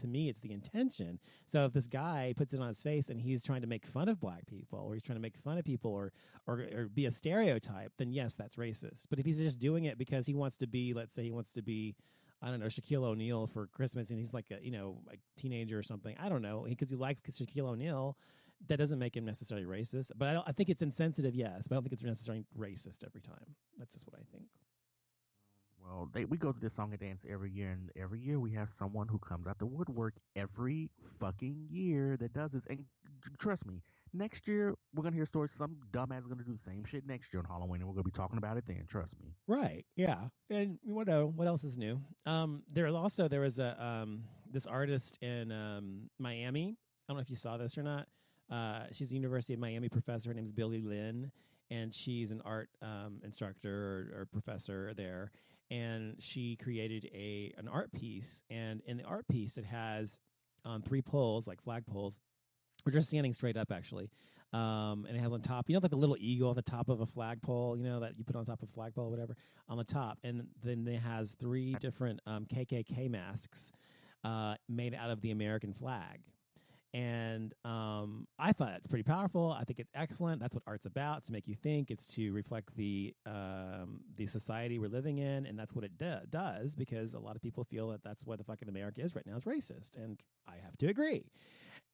to me, it's the intention. So if this guy puts it on his face and he's trying to make fun of black people, or he's trying to make fun of people, or be a stereotype, then yes, that's racist. But if he's just doing it because he wants to be, let's say he wants to be, I don't know, Shaquille O'Neal for Christmas, and he's like a, a teenager or something. I don't know, because he likes Shaquille O'Neal. That doesn't make him necessarily racist. But I think it's insensitive, yes, but I don't think it's necessarily racist every time. That's just what I think. Well, we go to this song and dance every year, and every year we have someone who comes out the woodwork every fucking year that does this. And trust me, next year we're gonna hear stories. Some dumbass is gonna do the same shit next year on Halloween, and we're gonna be talking about it then. Trust me. Right? Yeah. And what else is new? There was this artist in Miami. I don't know if you saw this or not. She's a University of Miami professor. Her name's Billy Lynn, and she's an art instructor or professor there. And she created an art piece. And in the art piece, it has 3 poles, like flag poles. We're just standing straight up, actually. And it has on top, like a little eagle at the top of a flagpole, that you put on top of a flagpole or whatever, on the top. And then it has 3 different KKK masks made out of the American flag. And I thought it's pretty powerful. I think it's excellent. That's what art's about, to make you think. It's to reflect the society we're living in, and that's what it does, because a lot of people feel that that's what the fucking America is right now, is racist, and I have to agree.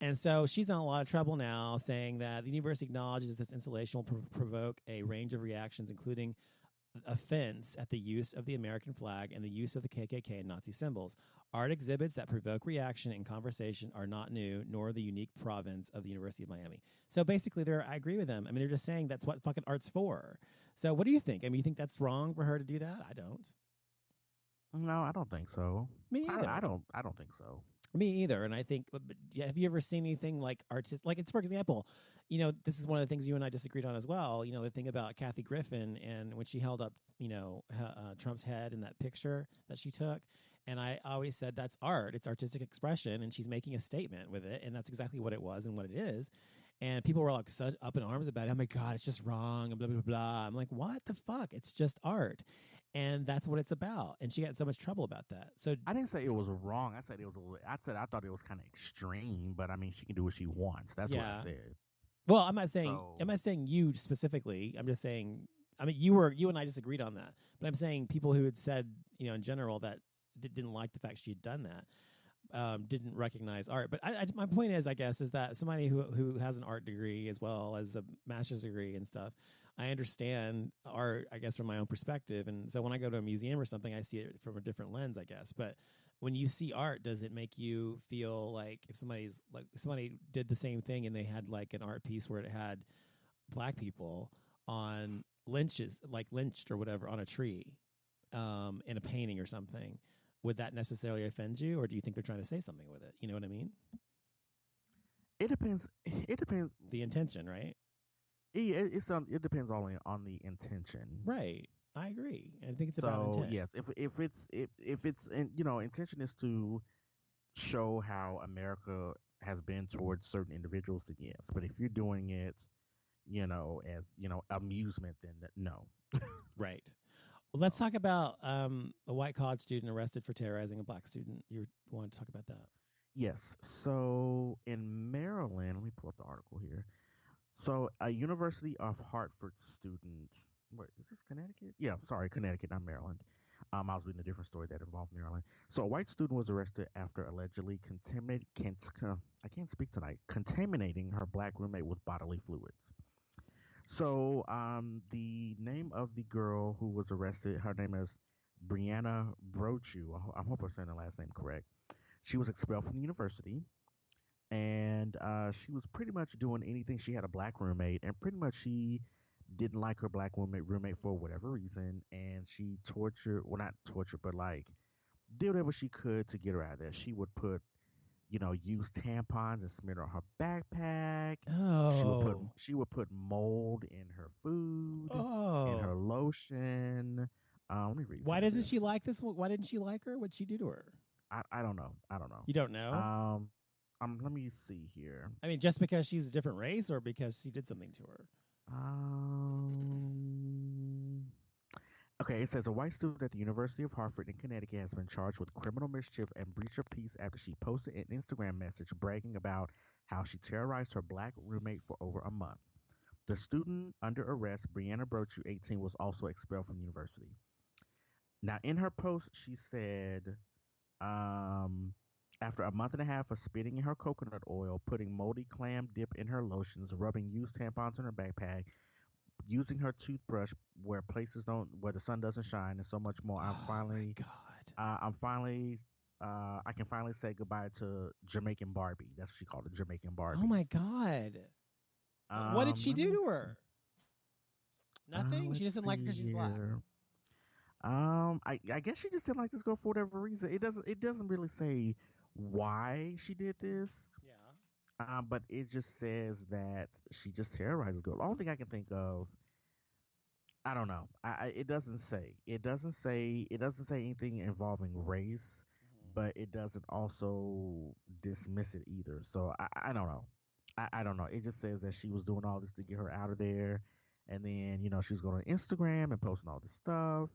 And so she's in a lot of trouble now, saying that the university acknowledges this installation will provoke a range of reactions, including offense at the use of the American flag and the use of the KKK and Nazi symbols. Art exhibits that provoke reaction and conversation are not new, nor the unique province of the University of Miami. So basically, I agree with them. I mean, they're just saying that's what fucking art's for. So what do you think? I mean, you think that's wrong for her to do that? I don't. No, I don't think so. Me either. I don't think so. Me either. And I think, have you ever seen anything like artist, like it's, for example, this is one of the things you and I disagreed on as well. The thing about Kathy Griffin, and when she held up, Trump's head in that picture that she took. And I always said that's art. It's artistic expression. And she's making a statement with it. And that's exactly what it was and what it is. And people were like such up in arms about it. Oh my God, it's just wrong, and blah, blah, blah. I'm like, what the fuck? It's just art. And that's what it's about. And she got so much trouble about that. So I didn't say it was wrong. I said I thought it was kind of extreme, but I mean, she can do what she wants. That's what I said. Well, I'm not saying you specifically. I'm just saying, I mean, you and I disagreed on that. But I'm saying people who had said, in general, that didn't like the fact she had done that. Didn't recognize art. But my point is, I guess, is that somebody who has an art degree as well as a master's degree and stuff, I understand art, I guess, from my own perspective. And so when I go to a museum or something, I see it from a different lens, I guess. But when you see art, does it make you feel like if somebody did the same thing and they had like an art piece where it had black people on lynched or whatever on a tree in a painting or something, would that necessarily offend you, or do you think they're trying to say something with it? You know what I mean? It depends. It depends. The intention, right? It depends only on the intention. Right. I agree. I think it's about intent. Yes, if it's intention is to show how America has been towards certain individuals, then yes. But if you're doing it, as amusement, then no. Right. Well, let's talk about a white college student arrested for terrorizing a black student. You wanted to talk about that? Yes. So in Maryland, let me pull up the article here. So a University of Hartford student. Wait, is this Connecticut? Yeah, sorry, Connecticut, not Maryland. I was reading a different story that involved Maryland. So a white student was arrested after allegedly I can't speak tonight. Contaminating her black roommate with bodily fluids. So the name of the girl who was arrested, her name is Brianna Brochu. I hope I'm saying the last name correct. She was expelled from the university, and she was pretty much doing anything. She had a black roommate, and pretty much she didn't like her black roommate for whatever reason, and she not tortured, but like did whatever she could to get her out of there. She would put use tampons and smear it on her backpack. Oh. She would put mold in her food, in her Oh. lotion. Let me read. Why doesn't she like this? Why didn't she like her? What'd she do to her? I don't know. You don't know? Let me see here. I mean, just because she's a different race, or because she did something to her? Okay, it says a white student at the University of Hartford in Connecticut has been charged with criminal mischief and breach of peace after she posted an Instagram message bragging about how she terrorized her black roommate for over a month. The student under arrest, Brianna Brochu, 18, was also expelled from the university. Now, in her post, she said, um, after a month and a half of spitting in her coconut oil, putting moldy clam dip in her lotions, rubbing used tampons in her backpack, using her toothbrush where the sun doesn't shine, and so much more. Oh my God. I can finally say goodbye to Jamaican Barbie. That's what she called it, Jamaican Barbie. Oh my God. What did she do to her? Nothing. She just didn't like her because she's black. I guess she just didn't like this girl for whatever reason. It doesn't really say why she did this. Yeah. But it just says that she just terrorizes girls. The only thing I can think of, I don't know. It doesn't say. It doesn't say. It doesn't say anything involving race, but it doesn't also dismiss it either. So I don't know. I don't know. It just says that she was doing all this to get her out of there, and then she was going to Instagram and posting all this stuff.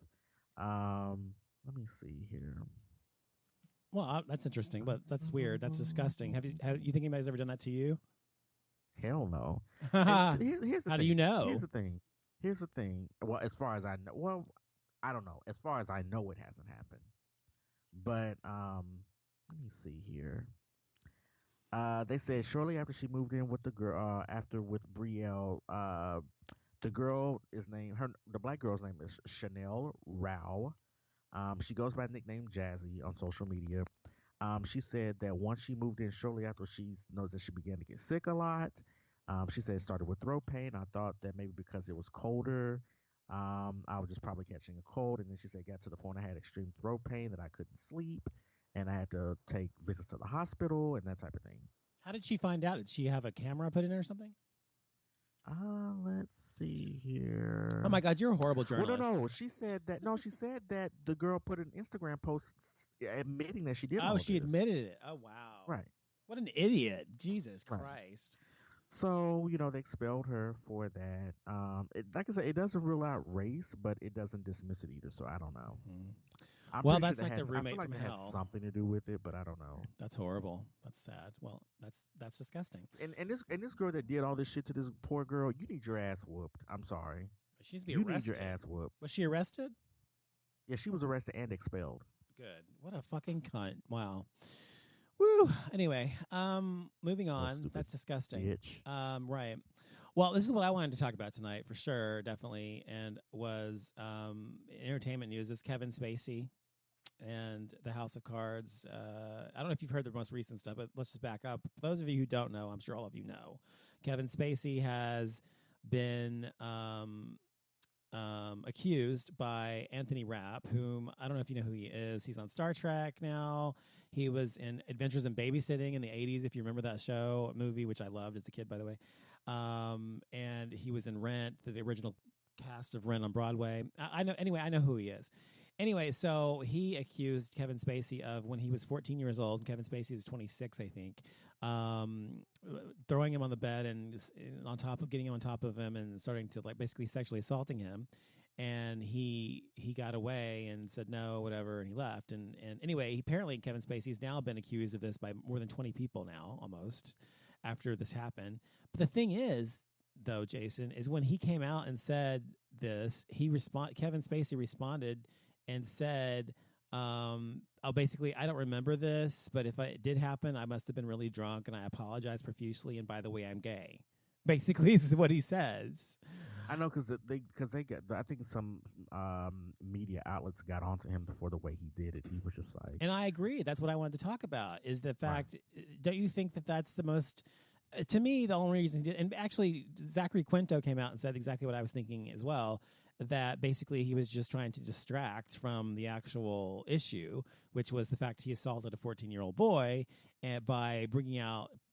Let me see here. Well, that's interesting, but that's weird. That's disgusting. Have you think anybody's ever done that to you? Hell no. Here's the How thing. do you know? Here's the thing. Well, as far as I know, I don't know. As far as I know, it hasn't happened. But let me see here. They said shortly after she moved in with the girl, with Brielle, the black girl's name is Chanel Rao. She goes by the nickname Jazzy on social media. She said that once she moved in shortly after, she noticed that she began to get sick a lot. She said it started with throat pain. I thought that maybe because it was colder, I was just probably catching a cold. And then she said it got to the point I had extreme throat pain that I couldn't sleep, and I had to take visits to the hospital and that type of thing. How did she find out? Did she have a camera put in or something? Let's see here. Oh my God, you're a horrible journalist. Well, no. She said that the girl put an Instagram post admitting that she did. Oh, she admitted it. Oh wow. Right. What an idiot. Jesus Christ. Right. So, they expelled her for that. Like I said, it doesn't rule out race, but it doesn't dismiss it either. So I don't know. Mm-hmm. Well, that's like the roommate from hell. Has something to do with it, but I don't know. That's horrible. That's sad. Well, that's disgusting. And this girl that did all this shit to this poor girl, you need your ass whooped. I'm sorry. She's arrested. You need your ass whooped. Was she arrested? Yeah, she was arrested and expelled. Good. What a fucking cunt. Wow. Woo. Anyway, moving on. That's disgusting. Bitch. Right. Well, this is what I wanted to talk about tonight for sure, definitely, and was entertainment news. Is Kevin Spacey and the House of Cards. I don't know if you've heard the most recent stuff, but let's just back up. For those of you who don't know, I'm sure all of you know, Kevin Spacey has been accused by Anthony Rapp, whom I don't know if you know who he is. He's on Star Trek now. He was in Adventures in Babysitting in the 80s, if you remember that movie, which I loved as a kid, by the way. And he was in Rent, the original cast of Rent on Broadway. I know who he is. Anyway, so he accused Kevin Spacey of, when he was 14 years old, Kevin Spacey was 26, I think, throwing him on the bed and getting him on top of him and starting to basically sexually assaulting him. And he got away and said no, whatever, and he left. And anyway, apparently Kevin Spacey's now been accused of this by more than 20 people now, almost, after this happened. But the thing is, though, Jason, is when he came out and said this, Kevin Spacey responded and said, basically, I don't remember this, but if it did happen, I must have been really drunk, and I apologize profusely, and by the way, I'm gay. Basically, is what he says. I know, because they got, I think some media outlets got onto him before the way he did it. He was just like, and I agree. That's what I wanted to talk about. Is the fact? Right. Don't you think that that's the most? To me, the only reason he did, and actually, Zachary Quinto came out and said exactly what I was thinking as well. That basically he was just trying to distract from the actual issue, which was the fact he assaulted a 14-year-old boy, and by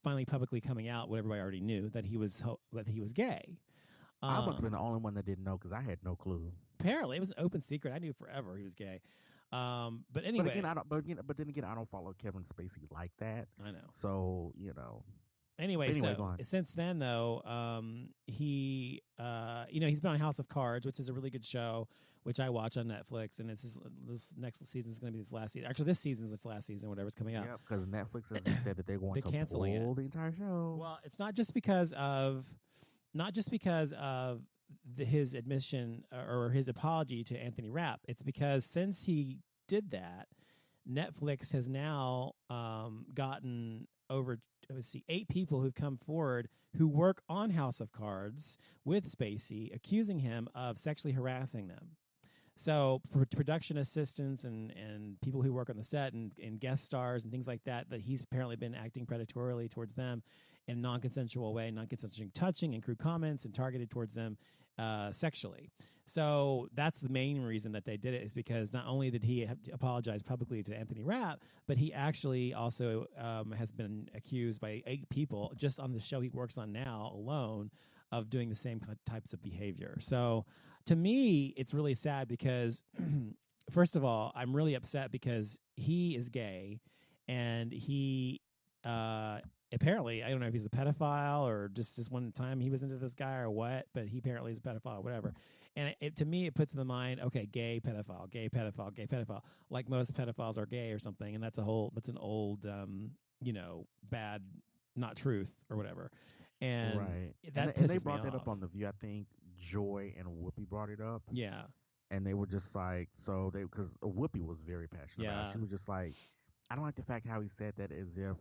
finally publicly coming out, what everybody already knew, that he was gay. I must have been the only one that didn't know, because I had no clue. Apparently, it was an open secret. I knew forever he was gay. But anyway, but then again, I don't follow Kevin Spacey like that. I know. So Anyway, Anyway, go so on. since then though, he he's been on House of Cards, which is a really good show, which I watch on Netflix, and this next season is going to be this last season. Actually, this season's its last season, whatever's coming out. Yeah, because Netflix has said that they're going They're to canceling pull it. the entire show. Well, it's not just because of his admission or his apology to Anthony Rapp. It's because since he did that, Netflix has now gotten over 8 people who've come forward who work on House of Cards with Spacey, accusing him of sexually harassing them. So production assistants and people who work on the set and guest stars and things like that he's apparently been acting predatorily towards them in a non-consensual way, non-consensual touching and crude comments, and targeted towards them sexually. So that's the main reason that they did it, is because not only did he apologize publicly to Anthony Rapp, but he actually also has been accused by 8 people just on the show he works on now alone of doing the same types of behavior. So to me, it's really sad because, first of all, I'm really upset because he is gay, and he apparently, I don't know if he's a pedophile or just this one time he was into this guy or what, but he apparently is a pedophile or whatever. And to me, it puts in the mind, okay, gay pedophile, gay pedophile, gay pedophile. Like most pedophiles are gay or something, and that's an old, bad, not truth or whatever. And right. that and they pisses brought me that off. up on The View. I think Joy and Whoopi brought it up. Yeah. And they were just like, because Whoopi was very passionate about it. She was just like, I don't like the fact how he said that as if,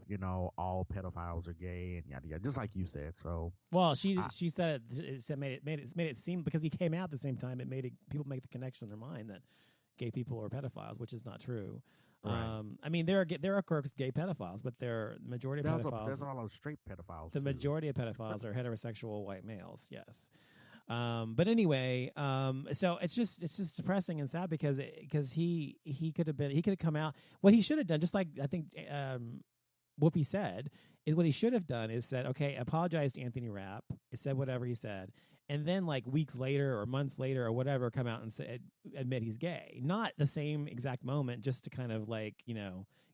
all pedophiles are gay and yada yada, just like you said. So well, she said it made it seem, because he came out at the same time, it made people make the connection in their mind that gay people are pedophiles, which is not true. Right. I mean, there are of course gay pedophiles, but the majority of pedophiles. There's all those straight pedophiles. The majority of pedophiles are heterosexual white males. Yes. But anyway, so it's just depressing and sad because he could have come out. What he should have done, just like I think Whoopi said, is what he should have done is said, okay, apologize to Anthony Rapp. He said whatever he said, and then like weeks later or months later or whatever, come out and admit he's gay. Not the same exact moment, just to kind of like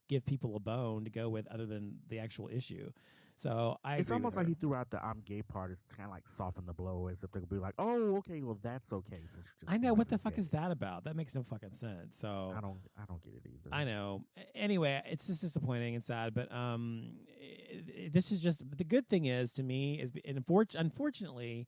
give people a bone to go with other than the actual issue. So it's almost like he threw out the "I'm gay" part is to kind of like soften the blow, as if they could be like, "Oh, okay, well that's okay." I know, what the fuck is that about? That makes no fucking sense. So I don't get it either. I know. Anyway, it's just disappointing and sad. But this is just, the good thing is to me is, unfortunately,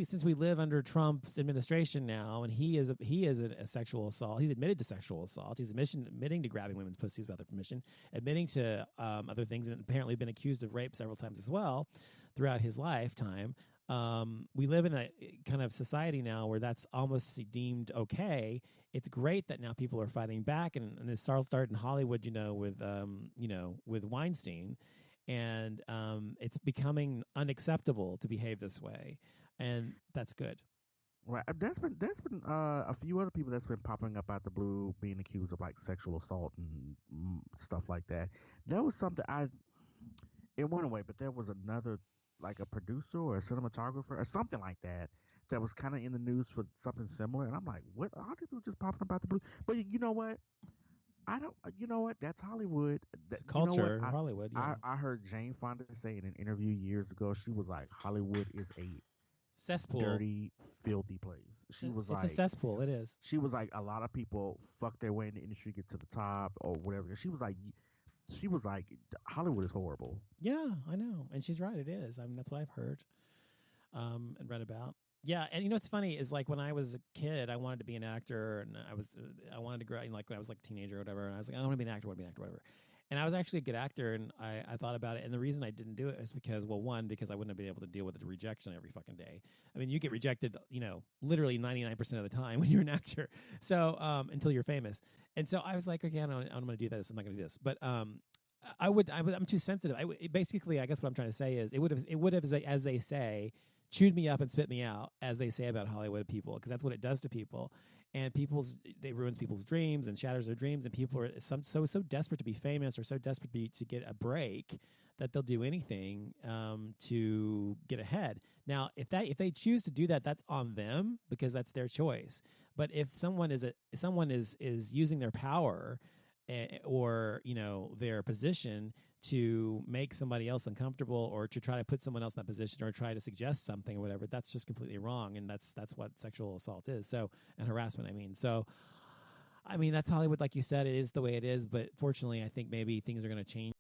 since we live under Trump's administration now, and he is a sexual assault. He's admitted to sexual assault. He's admitting to grabbing women's pussies without their permission, admitting to other things, and apparently been accused of rape several times as well throughout his lifetime. We live in a kind of society now where that's almost deemed okay. It's great that now people are fighting back, and this started in Hollywood, with Weinstein. And it's becoming unacceptable to behave this way, and that's good. Right. There's been a few other people that's been popping up out the blue, being accused of like sexual assault and stuff like that. That was something it went away, but there was another, like a producer or a cinematographer or something like that was kind of in the news for something similar, and I'm like, what? All these people just popping up out the blue? But you know what? I don't. You know what? That's Hollywood. It's culture, Hollywood. Yeah. I heard Jane Fonda say in an interview years ago, she was like, Hollywood is a cesspool, dirty, filthy place. It's a cesspool. It is. She was like, a lot of people fuck their way in the industry, get to the top or whatever. She was like, Hollywood is horrible. Yeah, I know, and she's right. It is. I mean, that's what I've heard, and read about. Yeah, and what's funny is, like, when I was a kid, I wanted to be an actor, and I wanted to grow, like when I was like a teenager or whatever, and I was like, I want to be an actor, whatever. And I was actually a good actor, and I thought about it, and the reason I didn't do it is because, well, one, because I wouldn't have been able to deal with the rejection every fucking day. I mean, you get rejected, literally 99% of the time when you're an actor, so until you're famous. And so I was like, okay, I'm going to do this. I'm not going to do this, but I'm too sensitive. Basically, I guess what I'm trying to say is, it would have, as they say, chewed me up and spit me out, as they say about Hollywood people, because that's what it does to people. And it ruins people's dreams and shatters their dreams. And people are so desperate to be famous, or so desperate to get a break, that they'll do anything to get ahead. Now, if they choose to do that, that's on them, because that's their choice. But if someone is using their power or their position to make somebody else uncomfortable or to try to put someone else in that position or try to suggest something or whatever. That's just completely wrong, and that's what sexual assault is. So, and harassment, I mean. So, I mean, that's Hollywood, like you said, it is the way it is, but fortunately I think maybe things are going to change